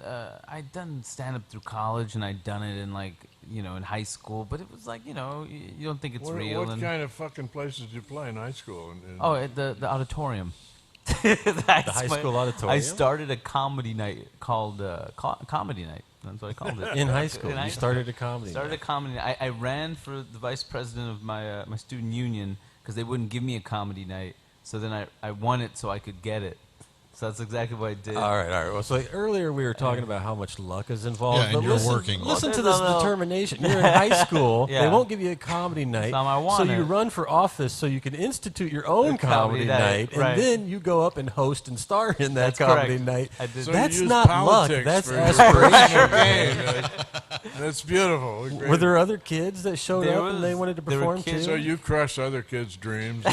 I'd done stand up through college, and I'd done it in in high school, but it was like you don't think it's real. What kind of fucking places did you play in high school? At the auditorium. The high school auditorium? I started a comedy night called Comedy Night. That's what I called it. In high school? You started a comedy Started night. a comedy night. I ran for the vice president of my student union because they wouldn't give me a comedy night. So then I won it so I could get it. So that's exactly what I did. All right. Well, so earlier we were talking about how much luck is involved. Yeah, but and you're listen, working. Listen to this determination. You're in high school. Yeah. They won't give you a comedy night. So you run for office so you can institute your own comedy night. And right. then you go up and host and star in that comedy night. So that's you not luck. That's aspiration. That's beautiful. Were there other kids that showed up and they wanted to perform too? So you crushed other kids' dreams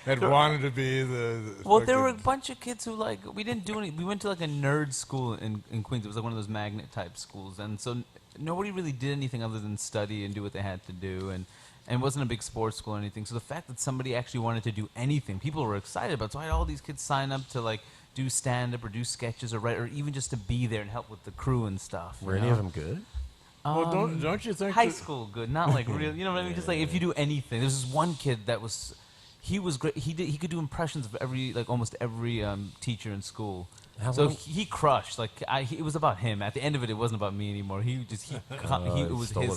and wanted to be the well, there were a bunch of kids who we didn't do any. We went to a nerd school in Queens. It was one of those magnet type schools, and so nobody really did anything other than study and do what they had to do, and it wasn't a big sports school or anything. So the fact that somebody actually wanted to do anything, people were excited about. So I had all these kids sign up to do stand up or do sketches or write or even just to be there and help with the crew and stuff. Were any of them good? Well, don't you think high school good? Not real. You know what I mean? Just if you do anything. There's this one kid that was. He was great. He could do impressions of almost every teacher in school. So he crushed. It was about him. At the end of it, it wasn't about me anymore. It was his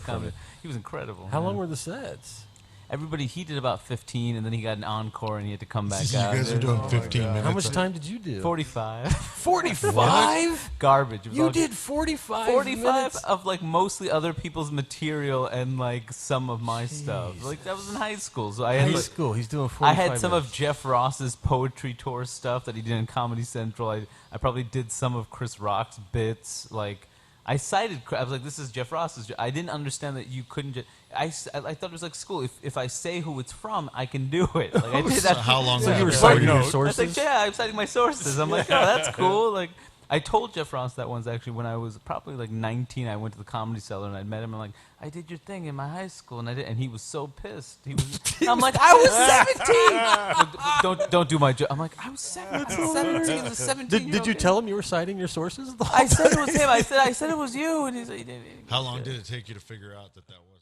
comedy. He was incredible. How long were the sets? He did about 15, and then he got an encore, and he had to come back You out. guys are doing 15 minutes. How much time did you do? 45. 45? Garbage. You did 45 45 of mostly other people's material and some of my stuff. That was in high school. So I had He's doing 45 I had some minutes. of Jeff Ross's poetry tour stuff that he did in Comedy Central. I probably did some of Chris Rock's bits. I cited. I was like, "This is Jeff Ross's." I didn't understand that you couldn't just. I thought it was like school. If I say who it's from, I can do it. I did that. How long? So you were citing your I sources? was I'm citing my sources. I'm like, oh, that's cool. I told Jeff Ross that once actually when I was probably 19. I went to the Comedy Cellar and I met him. And I did your thing in my high school, and he was so pissed. I'm like, I was 17. Don't do my joke. I'm like, I was 17. Was 17. Did you tell him you were citing your sources? I said it was him. I said it was you, and he said he didn't. How long did it take you to figure out that was?